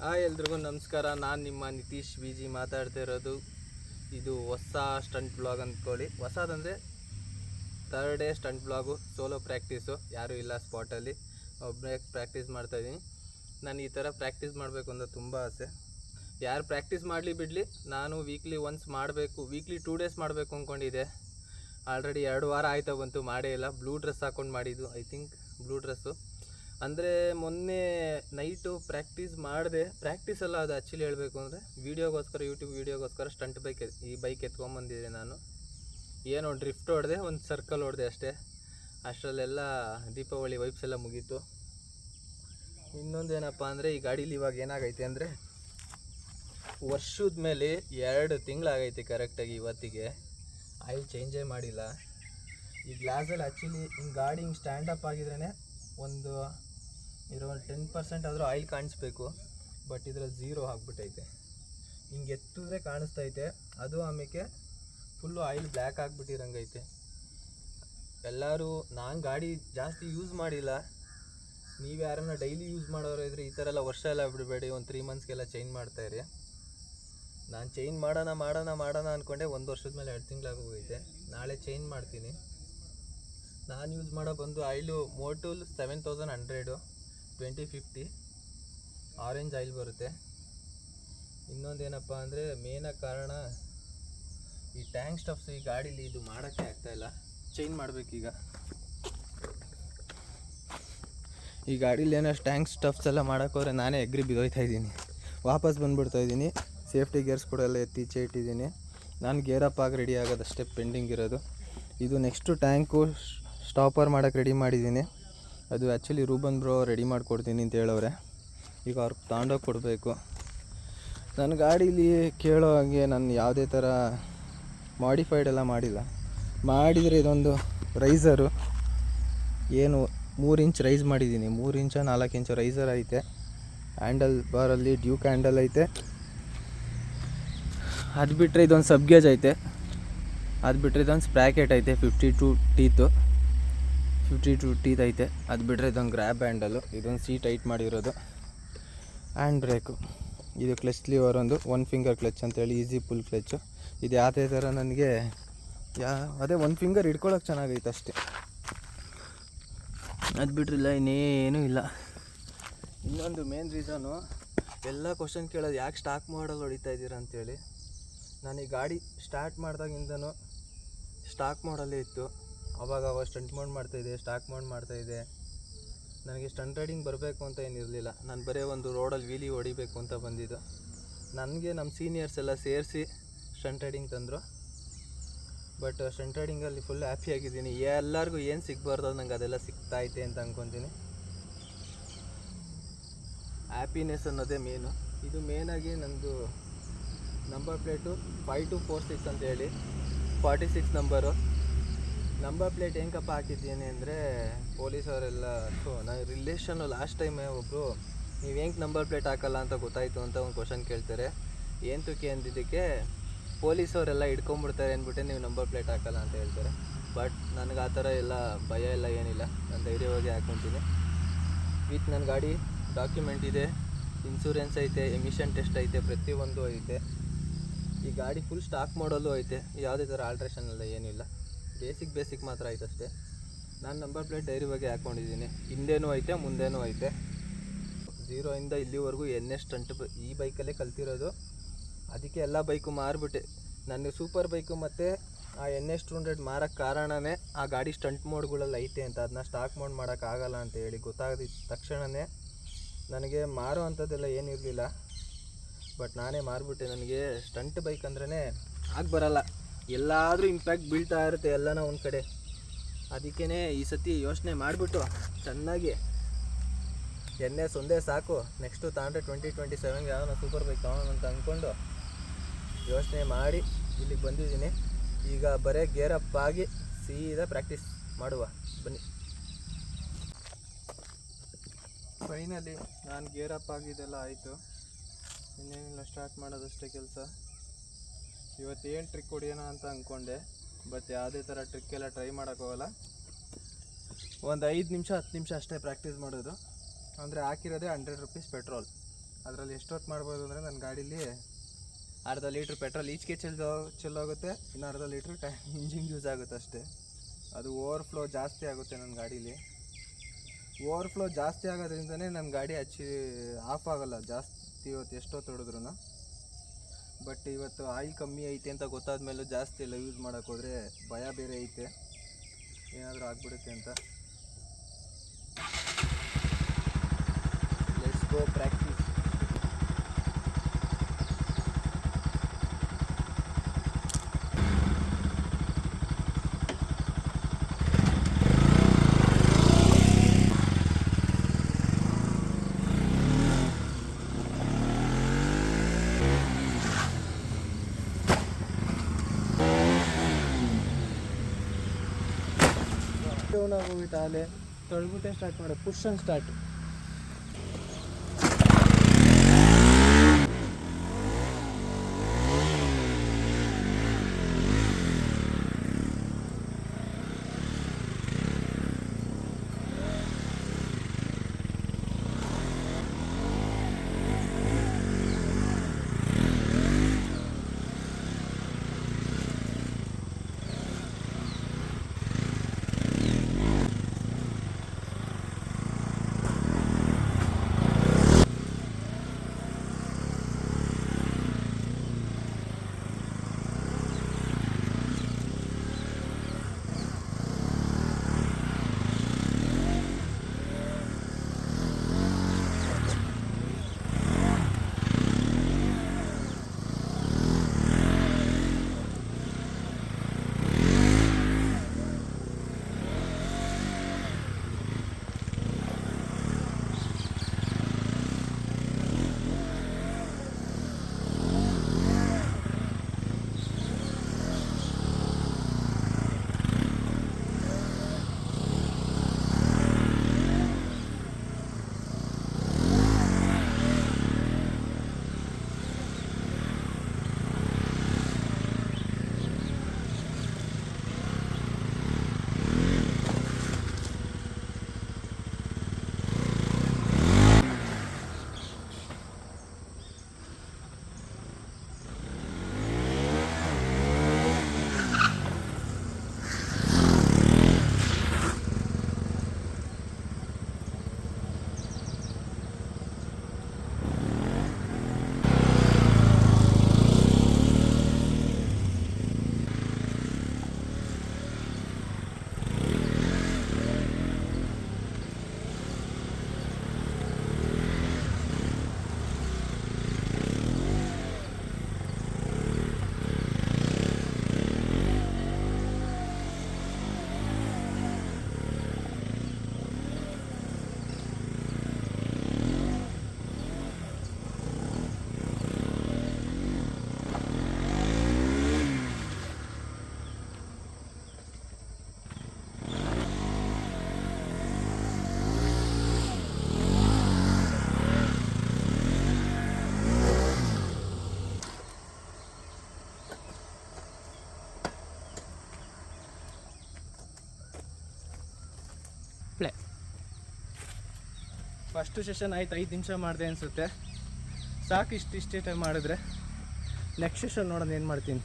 Hi ಎಲ್ರಿಗೂ ನಮಸ್ಕಾರ. ನಾನು ನಿಮ್ಮ ನಿತೀಶ್ ವಿ ಜಿ ಮಾತಾಡ್ತಾ ಇರೋದು. ಇದು ಹೊಸ ಸ್ಟಂಟ್ ಬ್ಲಾಗ್ ಅಂದ್ಕೊಳ್ಳಿ. ಹೊಸದಂದರೆ third day stunt vlog, solo practice. ಯಾರೂ ಇಲ್ಲ ಸ್ಪಾಟಲ್ಲಿ, ಒಬ್ಬನೇ ಪ್ರಾಕ್ಟೀಸ್ ಮಾಡ್ತಾಯಿದ್ದೀನಿ. ನಾನು ಈ ಥರ ಪ್ರಾಕ್ಟೀಸ್ ಮಾಡಬೇಕು ಅಂತ ತುಂಬ ಆಸೆ. ಯಾರು ಪ್ರಾಕ್ಟೀಸ್ ಮಾಡಲಿ ಬಿಡಲಿ, ನಾನು ವೀಕ್ಲಿ ಒನ್ಸ್ ಮಾಡಬೇಕು, ವೀಕ್ಲಿ 2 ಡೇಸ್ ಮಾಡಬೇಕು ಅಂದ್ಕೊಂಡಿದ್ದೆ. ಆಲ್ರೆಡಿ 2 ವಾರ ಆಯ್ತಾ ಬಂತು, ಮಾಡೇ ಇಲ್ಲ. ಬ್ಲೂ ಡ್ರೆಸ್ ಹಾಕ್ಕೊಂಡು ಮಾಡಿದ್ದು, ಐ ಥಿಂಕ್ ಬ್ಲೂ ಡ್ರೆಸ್ಸು. ಅಂದರೆ ಮೊನ್ನೆ ನೈಟು ಪ್ರಾಕ್ಟೀಸ್ ಮಾಡಿದೆ. ಪ್ರಾಕ್ಟೀಸ್ ಅಲ್ಲ ಅದು, ಆ್ಯಕ್ಚುಲಿ ಹೇಳಬೇಕು ಅಂದರೆ ವೀಡಿಯೋಗೋಸ್ಕರ, ಯೂಟ್ಯೂಬ್ ವೀಡಿಯೋಗೋಸ್ಕರ ಸ್ಟಂಟ್ ಈ ಬೈಕ್ ಎತ್ಕೊಂಬಂದಿದ್ದೆ ನಾನು. ಏನೋ ಡ್ರಿಫ್ಟ್ ಹೊಡೆದೆ, ಒಂದು ಸರ್ಕಲ್ ಹೊಡೆದೆ ಅಷ್ಟೇ. ಅಷ್ಟರಲ್ಲೆಲ್ಲ ದೀಪಾವಳಿ ವೈಬ್ಸ್ ಎಲ್ಲ ಮುಗೀತು. ಇನ್ನೊಂದೇನಪ್ಪ ಅಂದರೆ, ಈ ಗಾಡೀಲಿ ಇವಾಗ ಏನಾಗೈತೆ ಅಂದರೆ, ವರ್ಷದ ಮೇಲೆ 2 ತಿಂಗಳಾಗೈತೆ ಕರೆಕ್ಟಾಗಿ ಇವತ್ತಿಗೆ. ಆಯಿಲ್ ಚೇಂಜೇ ಮಾಡಿಲ್ಲ. ಈ ಗ್ಲಾಸಲ್ಲಿ ಆ್ಯಕ್ಚುಲಿ ಹಿಂಗೆ ಗಾಡಿ ಹಿಂಗೆ ಸ್ಟ್ಯಾಂಡಪ್ ಆಗಿದ್ರೇ ಒಂದು 10% ಆದರೂ ಆಯಿಲ್ ಕಾಣಿಸ್ಬೇಕು. ಬಟ್ ಇದರಲ್ಲಿ 0 ಆಗಿಬಿಟ್ಟೈತೆ. ಹಿಂಗೆ ಎತ್ತಿದ್ರೆ ಕಾಣಿಸ್ತೈತೆ ಅದು, ಆಮೇಲೆ ಫುಲ್ಲು ಆಯಿಲ್ ಬ್ಲ್ಯಾಕ್ ಆಗಿಬಿಟ್ಟಿರಂಗೈತೆ. ಎಲ್ಲರೂ, ನಾನು ಗಾಡಿ ಜಾಸ್ತಿ ಯೂಸ್ ಮಾಡಿಲ್ಲ. ನೀವು ಯಾರನ್ನ ಡೈಲಿ ಯೂಸ್ ಮಾಡೋರು ಇದ್ರೆ ಈ ಥರ ಎಲ್ಲ ವರ್ಷ ಎಲ್ಲ ಬಿಡಬೇಡಿ, ಒಂದು 3 ಮಂತ್ಸ್ಗೆಲ್ಲ ಚೇಂಜ್ ಮಾಡ್ತಾಯಿರಿ. ನಾನು ಚೇಂಜ್ ಮಾಡೋಣ ಅಂದ್ಕೊಂಡೆ. 1 ವರ್ಷದ ಮೇಲೆ 2 ತಿಂಗಳಾಗೋಗೈತೆ. ನಾಳೆ ಚೇಂಜ್ ಮಾಡ್ತೀನಿ. ನಾನು ಯೂಸ್ ಮಾಡೋ ಬಂದು ಆಯಿಲು ಮೋಟುಲ್ 7100 2050 ಆರೆಂಜ್ ಆಯಿಲ್ ಬರುತ್ತೆ. ಇನ್ನೊಂದೇನಪ್ಪ ಅಂದರೆ, ಮೇನಾಗಿ ಕಾರಣ ಈ ಟ್ಯಾಂಕ್ ಸ್ಟಫ್ಸ್ ಈ ಗಾಡೀಲಿ ಇದು ಮಾಡೋಕ್ಕೆ ಆಗ್ತಾಯಿಲ್ಲ. ಚೇಂಜ್ ಮಾಡಬೇಕೀಗ. ಈ ಗಾಡೀಲಿ ಏನೋ ಟ್ಯಾಂಕ್ ಸ್ಟಫ್ಸ್ ಎಲ್ಲ ಮಾಡೋಕ್ಕೋದ್ರೆ ನಾನೇ ಎಗ್ರಿ ಬಿದ್ದೋಯ್ತಾಯಿದ್ದೀನಿ. ವಾಪಸ್ ಬಂದುಬಿಡ್ತಾಯಿದ್ದೀನಿ. ಸೇಫ್ಟಿ ಗೇರ್ಸ್ ಕೂಡ ಎಲ್ಲ ಎತ್ತೀಚೆ ಇಟ್ಟಿದ್ದೀನಿ. ನಾನು ಗೇರಪ್ ಆಗಿ ರೆಡಿ ಆಗೋದಷ್ಟೇ ಪೆಂಡಿಂಗ್ ಇರೋದು. ಇದು ನೆಕ್ಸ್ಟು ಟ್ಯಾಂಕು ಸ್ಟಾಪರ್ ಮಾಡೋಕ್ಕೆ ರೆಡಿ ಮಾಡಿದ್ದೀನಿ. ಅದು ಆ್ಯಕ್ಚುಲಿ ರೂಬನ್ ಬ್ರೋ ರೆಡಿ ಮಾಡಿಕೊಡ್ತೀನಿ ಅಂತ ಹೇಳೋರೆ. ಈಗ ಅವ್ರಿಗೆ ತಗೊಂಡೋಗಿ ಕೊಡಬೇಕು. ನನ್ನ ಗಾಡೀಲಿ ಕೇಳೋ ಹಾಗೆ ನಾನು ಯಾವುದೇ ಥರ ಮಾಡಿಫೈಡ್ ಎಲ್ಲ ಮಾಡಿಲ್ಲ. ಮಾಡಿದರೆ ಇದೊಂದು ರೈಸರು, ಏನು 3 ಇಂಚ್ ರೈಸ್ ಮಾಡಿದ್ದೀನಿ. 3 ಇಂಚ 4 ಇಂಚು ರೈಸರ್ ಐತೆ. ಹ್ಯಾಂಡಲ್ ಬಾರಲ್ಲಿ ಡ್ಯೂಕ್ ಹ್ಯಾಂಡಲ್ ಐತೆ. ಅದು ಬಿಟ್ಟರೆ ಇದೊಂದು ಸಬ್ಗೇಜ್ ಐತೆ. ಅದು ಬಿಟ್ಟರೆ ಇದೊಂದು ಸ್ಪ್ರ್ಯಾಕೆಟ್ ಐತೆ, 52 ಟೀತ್ ಐತೆ. ಅದು ಬಿಟ್ಟರೆ ಇದೊಂದು ಗ್ರ್ಯಾಬ್ ಹ್ಯಾಂಡಲು, ಇದೊಂದು ಸೀಟ್ ಟೈಟ್ ಮಾಡಿರೋದು. ಹ್ಯಾಂಡ್ ಬ್ರೇಕು, ಇದು ಕ್ಲಚ್ ಲಿವರ್, ಒಂದು 1 ಫಿಂಗರ್ ಕ್ಲಚ್ ಅಂತೇಳಿ, ಈಸಿ ಪುಲ್ ಕ್ಲಚ್ಚು. ಇದು ಯಾವುದೇ ಥರ ನನಗೆ ಅದೇ 1 ಫಿಂಗರ್ ಹಿಡ್ಕೊಳ್ಳೋಕೆ ಚೆನ್ನಾಗೈತೆ ಅಷ್ಟೇ. ಅದು ಬಿಟ್ಟರಿಲ್ಲ, ಇನ್ನೇನೂ ಇಲ್ಲ. ಇನ್ನೊಂದು ಮೇನ್ ರೀಸನು, ಎಲ್ಲ ಕ್ವಶನ್ ಕೇಳೋದು, ಯಾಕೆ ಸ್ಟಾಕ್ ಮಾಡಲ್ ಹೊಡಿತಾ ಇದ್ದೀರಾ ಅಂತೇಳಿ. ನಾನು ಈ ಗಾಡಿ ಸ್ಟಾರ್ಟ್ ಮಾಡಿದಾಗಿಂದನೂ ಸ್ಟಾಕ್ ಮಾಡಲ್ಲೇ ಇತ್ತು. ಅವಾಗ ಸ್ಟಂಟ್ ಮೋಡ್ ಮಾಡ್ತಾಯಿದ್ದೆ. ನನಗೆ ಸ್ಟಂಟ್ ರೈಡಿಂಗ್ ಬರಬೇಕು ಅಂತ ಏನಿರಲಿಲ್ಲ. ನಾನು ಬರೀ ಒಂದು ರೋಡಲ್ಲಿ ವೀಲಿ ಹೊಡಿಬೇಕು ಅಂತ ಬಂದಿದ್ದು. ನನಗೆ ನಮ್ಮ ಸೀನಿಯರ್ಸ್ ಎಲ್ಲ ಸೇರಿಸಿ ಸ್ಟಂಟ್ ರೈಡಿಂಗ್ ತಂದರು. ಬಟ್ ಸ್ಟಂಟ್ ರೈಡಿಂಗಲ್ಲಿ ಫುಲ್ ಹ್ಯಾಪಿಯಾಗಿದ್ದೀನಿ. ಎಲ್ಲರಿಗೂ ಏನು ಸಿಗಬಾರ್ದು ನಂಗೆ ಅದೆಲ್ಲ ಸಿಗ್ತಾಯಿದೆ ಅಂತ ಅಂದ್ಕೊತೀನಿ. ಹ್ಯಾಪಿನೆಸ್ ಅನ್ನೋದೇ ಮೇನು. ಇದು ಮೇನಾಗಿ ನಂದು ನಂಬರ್ ಪ್ಲೇಟು 5246 ಅಂತೇಳಿ, 46 ನಂಬರ್ ಪ್ಲೇಟ್ ಹೆಂಗಪ್ಪ ಹಾಕಿದ್ದೀನಿ ಅಂದರೆ, ಪೊಲೀಸವರೆಲ್ಲ ನಾನು ರಿಲೇಷನ್ನು ಲಾಸ್ಟ್ ಟೈಮೇ ಒಬ್ಬರು, ನೀವು ಹೆಂಗೆ ನಂಬರ್ ಪ್ಲೇಟ್ ಹಾಕಲ್ಲ ಅಂತ ಗೊತ್ತಾಯಿತು ಅಂತ ಒಂದು ಕ್ವಶನ್ ಕೇಳ್ತಾರೆ. ಏನು ತುಕ್ಕೆ ಅಂದಿದ್ದಕ್ಕೆ, ಪೊಲೀಸವರೆಲ್ಲ ಹಿಡ್ಕೊಂಬಿಡ್ತಾರೆ ಅಂದ್ಬಿಟ್ಟೆ ನೀವು ನಂಬರ್ ಪ್ಲೇಟ್ ಹಾಕಲ್ಲ ಅಂತ ಹೇಳ್ತಾರೆ. ಬಟ್ ನನಗೆ ಆ ಥರ ಎಲ್ಲ ಭಯ ಎಲ್ಲ ಏನಿಲ್ಲ. ನಾನು ಧೈರ್ಯವಾಗಿ ಹಾಕ್ಕೊತೀನಿ. ವಿತ್ ನನ್ನ ಗಾಡಿ ಡಾಕ್ಯುಮೆಂಟ್ ಇದೆ, ಇನ್ಸೂರೆನ್ಸ್ ಐತೆ, ಎಮಿಷನ್ ಟೆಸ್ಟ್ ಐತೆ, ಪ್ರತಿಯೊಂದು ಐತೆ. ಈ ಗಾಡಿ ಫುಲ್ ಸ್ಟಾಕ್ ಮಾಡಲು ಐತೆ. ಯಾವುದೇ ಥರ ಆಲ್ಟ್ರೇಷನ್ ಎಲ್ಲ ಏನಿಲ್ಲ. ಬೇಸಿಕ್ ಮಾತ್ರ ಐತೆ ಅಷ್ಟೇ. ನಾನು ನಂಬರ್ ಪ್ಲೇಟ್ ಧೈರ್ಯವಾಗಿ ಹಾಕ್ಕೊಂಡಿದ್ದೀನಿ. ಹಿಂದೇನೂ ಐತೆ, ಮುಂದೇನೂ ಐತೆ. 0 ಇಂದ ಇಲ್ಲಿವರೆಗೂ ಸ್ಟಂಟ್ ಈ ಬೈಕಲ್ಲೇ ಕಲ್ತಿರೋದು. ಅದಕ್ಕೆ ಎಲ್ಲ ಬೈಕು ಮಾರಿಬಿಟ್ಟೆ. ನನಗೆ ಸೂಪರ್ ಬೈಕು ಮತ್ತು ಆ NS 200 ಮಾರೋಕ್ಕೆ ಕಾರಣವೇ ಆ ಗಾಡಿ ಸ್ಟಂಟ್ ಮೋಡ್ಗಳಲ್ಲಿ ಐತೆ ಅಂತ. ಅದನ್ನ ಸ್ಟಾಕ್ ಮೋಡ್ ಮಾಡೋಕ್ಕಾಗಲ್ಲ ಅಂತ ಹೇಳಿ ಗೊತ್ತಾಗದಿದ್ದ ತಕ್ಷಣವೇ ನನಗೆ ಮಾರೋ ಅಂಥದ್ದೆಲ್ಲ ಏನಿರಲಿಲ್ಲ. ಬಟ್ ನಾನೇ ಮಾರಿಬಿಟ್ಟೆ. ನನಗೆ ಸ್ಟಂಟ್ ಬೈಕ್ ಅಂದ್ರೇ ಆಗಿ ಬರಲ್ಲ. ಎಲ್ಲಾದರೂ ಇಂಪ್ಯಾಕ್ಟ್ ಬೀಳ್ತಾ ಇರುತ್ತೆ ಎಲ್ಲನೋ ಒಂದು ಕಡೆ. ಅದಕ್ಕೇ ಈ ಸತಿ ಯೋಚನೆ ಮಾಡಿಬಿಟ್ಟು ಚೆನ್ನಾಗಿ NS ಒಂದೇ ಸಾಕು, ನೆಕ್ಸ್ಟು ತಗೊಂಡ್ರೆ 2027ಗೆ ಯಾವನೋ ಸೂಪರ್ ಬೈಕ್ ತಗೋಣ ಅಂತ ಅಂದ್ಕೊಂಡು ಯೋಚನೆ ಮಾಡಿ ಇಲ್ಲಿಗೆ ಬಂದಿದ್ದೀನಿ. ಈಗ ಬರೀ ಗೇರಪ್ ಆಗಿ ಸೀದಾ ಪ್ರಾಕ್ಟೀಸ್ ಮಾಡುವ ಬನ್ನಿ. ಫೈನಲಿ ನಾನು ಗೇರಪ್ ಆಗಿದ್ದೆಲ್ಲ ಆಯಿತು. ಇನ್ನೇನಿಲ್ಲ, ಸ್ಟಾರ್ಟ್ ಮಾಡೋದಷ್ಟೇ ಕೆಲಸ. ಇವತ್ತೇನು ಟ್ರಿಕ್ ಹೊಡಿಯೋಣ ಅಂತ ಅಂದ್ಕೊಂಡೆ. ಬಟ್ ಯಾವುದೇ ಥರ ಟ್ರಿಕ್ಕೆಲ್ಲ ಟ್ರೈ ಮಾಡೋಕ್ಕೋಗಲ್ಲ. ಒಂದು 5 ನಿಮಿಷ 10 ನಿಮಿಷ ಅಷ್ಟೇ ಪ್ರಾಕ್ಟೀಸ್ ಮಾಡೋದು. ಅಂದರೆ ಹಾಕಿರೋದೇ 100 ರೂಪೀಸ್ ಪೆಟ್ರೋಲ್. ಅದರಲ್ಲಿ ಎಷ್ಟೊತ್ತು ಮಾಡ್ಬೋದು ಅಂದರೆ ನನ್ನ ಗಾಡೀಲಿ ಅರ್ಧ ಲೀಟ್ರ್ ಪೆಟ್ರೋಲ್ ಈಚೆಗೆ ಚೆಲ್ಲೋಗುತ್ತೆ, ಇನ್ನು ಅರ್ಧ ಲೀಟ್ರ್ ಇಂಜಿನ್ ಯೂಸ್ ಆಗುತ್ತೆ ಅಷ್ಟೇ. ಅದು ಓವರ್ಫ್ಲೋ ಜಾಸ್ತಿ ಆಗುತ್ತೆ ನನ್ನ ಗಾಡೀಲಿ. ಓವರ್ಫ್ಲೋ ಜಾಸ್ತಿ ಆಗೋದ್ರಿಂದನೇ ನನ್ನ ಗಾಡಿ ಆಫ್ ಆಗೋಲ್ಲ ಜಾಸ್ತಿ ಇವತ್ತು ಎಷ್ಟೊತ್ತು ಹೊಡೆದ್ರೂ. ಬಟ್ ಇವತ್ತು ಆಯಿಲ್ ಕಮ್ಮಿ ಐತೆ ಅಂತ ಗೊತ್ತಾದ ಮೇಲೂ ಜಾಸ್ತಿ ಎಲ್ಲ ಯೂಸ್ ಮಾಡೋಕ್ಕೆ ಹೋದರೆ ಭಯ ಬೇರೆ ಐತೆ, ಏನಾದರೂ ಆಗಿಬಿಡುತ್ತೆ ಅಂತ. Let's go practice. ಡೌನ್ ಆಗೋಗಿತ್ತು ಆಲೆ, ತೊಳ್ಬಿಟ್ಟೆ ಸ್ಟಾರ್ಟ್ ಮಾಡು. Push and start. Play. First session ಆಯ್ತು, 5 ನಿಮಿಷ ಮಾಡಿದೆ ಅನಿಸುತ್ತೆ. ಸಾಕು, ಇಷ್ಟೇ ಟೈಮ್ ಮಾಡಿದ್ರೆ ನೆಕ್ಸ್ಟ್ ಸೆಷನ್ ನೋಡೋಣ ಏನು ಮಾಡ್ತೀನಿ.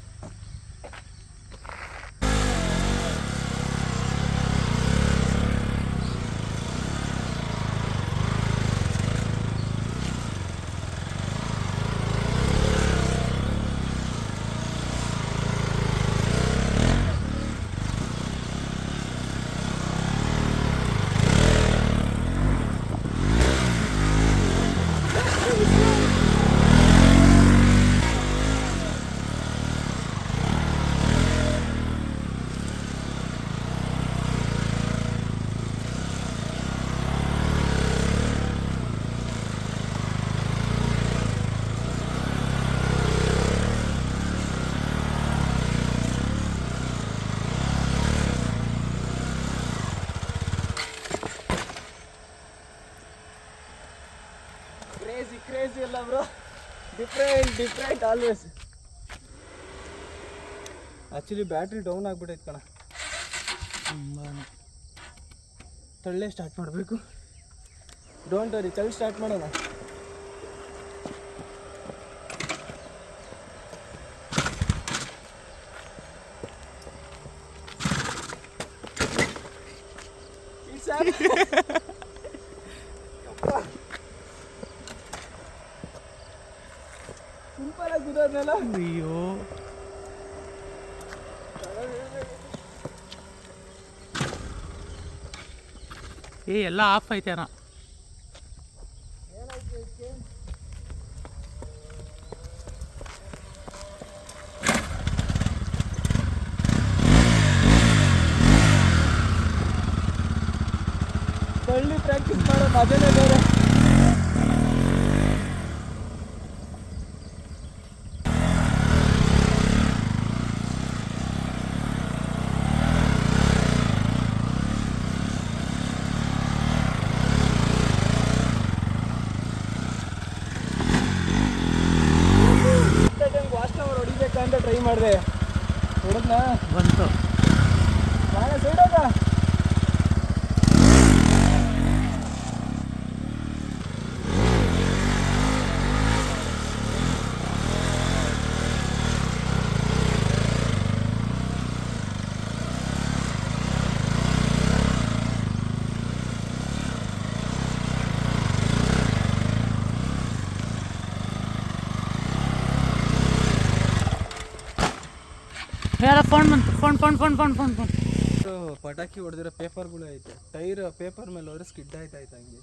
ಕ್ರೇಜಿ ಅಲ್ಲ bro, different always. Actually battery down ಆಗಿಬಿಟ್ಟೈತೆ ಕಣ. ತಳ್ಳೆ ಸ್ಟಾರ್ಟ್ ಮಾಡಬೇಕು. ಡೋಂಟ್ ವರಿ, ತಳ್ಳಿ ಸ್ಟಾರ್ಟ್ ಮಾಡೋಣ. ಸಿಂಪಲ್ ಆಗಿ ಬಿದ್ದೋದ್ನಲ್ಲ. ಅಯ್ಯೋ ಎಲ್ಲ ಆಫ್ ಐತೇನೋ. ತಳ್ಳಿ ಪ್ರಾಕ್ಟೀಸ್ ಮಾಡೋ ಮಜಾನೇ ಬೇರೆ. ವಾಚ್ ಅವರ್ ಹೊಡಿಬೇಕಂತ ಟ್ರೈ ಮಾಡಿದೆ, ಹೊಡೆದ್ನಾ ಬಂತು. ನಾಳೆ ಸೈಡಾಗ ಯಾರ ಫೋನ್ ಬಂತು. ಫೋನ್ ಪಟಾಕಿ ಹೊಡೆದಿರೋ ಪೇಪರ್ಗಳು ಐತೆ. ಟೈರ್ ಪೇಪರ್ ಮೇಲೆ ಹೋದ್ರೆ ಸ್ಕಿಡ್ ಆಯ್ತಾಯ್ತು ಹಂಗೆ.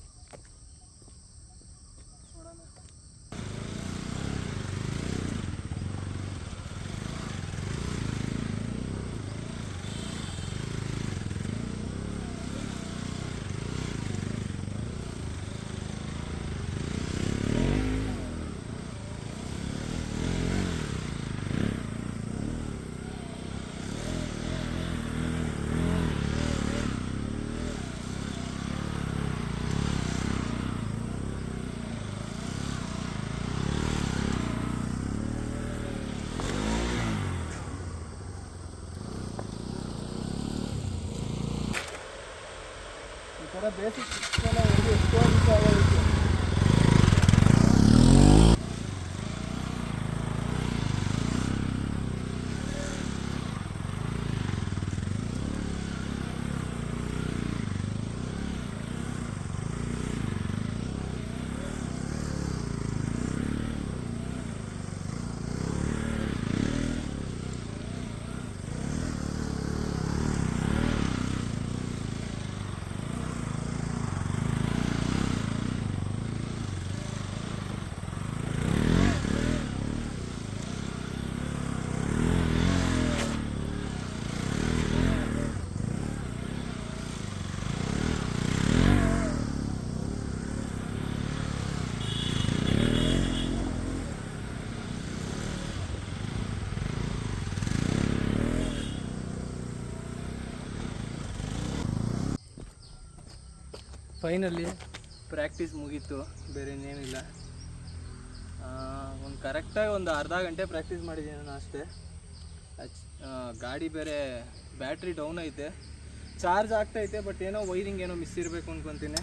ಈ ಥರ ಬೇಸಿಕ್ ಎಲ್ಲ ಹೊಡೆದು ಎಷ್ಟೊಂದು ಆಗೋಯ್ತು. ಫೈನಲಿ ಪ್ರಾಕ್ಟೀಸ್ ಮುಗೀತು, ಬೇರೆ ಇನ್ನೇನಿಲ್ಲ. ಒಂದು ಕರೆಕ್ಟಾಗಿ ಒಂದು ಅರ್ಧ ಗಂಟೆ ಪ್ರಾಕ್ಟೀಸ್ ಮಾಡಿದ್ದೀನಿ ನಾನು ಅಷ್ಟೇ. ಗಾಡಿ ಬೇರೆ ಬ್ಯಾಟ್ರಿ ಡೌನ್ ಐತೆ, ಚಾರ್ಜ್ ಆಗ್ತೈತೆ, ಬಟ್ ಏನೋ ವೈರಿಂಗ್ ಏನೋ ಮಿಸ್ ಇರಬೇಕು ಅನ್ಕೊತೀನಿ.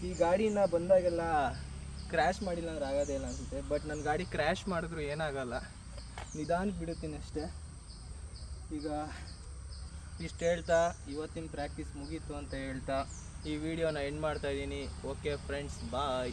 ಈ ಗಾಡಿನ ಬಂದಾಗೆಲ್ಲ ಕ್ರ್ಯಾಶ್ ಮಾಡಿಲ್ಲ ಅಂದ್ರೆ ಆಗೋದೇ ಇಲ್ಲ ಅನಿಸುತ್ತೆ. ಬಟ್ ನನ್ನ ಗಾಡಿ ಕ್ರ್ಯಾಶ್ ಮಾಡಿದ್ರು ಏನಾಗಲ್ಲ, ನಿಧಾನಕ್ಕೆ ಬಿಡುತ್ತೀನಿ ಅಷ್ಟೇ. ಈಗ ಇಷ್ಟು ಹೇಳ್ತಾ ಇವತ್ತಿನ ಪ್ರಾಕ್ಟೀಸ್ ಮುಗೀತು ಅಂತ ಹೇಳ್ತಾ ಈ ವಿಡಿಯೋನ ಎಂಡ್ ಮಾಡ್ತಾಯಿದ್ದೀನಿ. ಓಕೆ ಫ್ರೆಂಡ್ಸ್, ಬಾಯ್.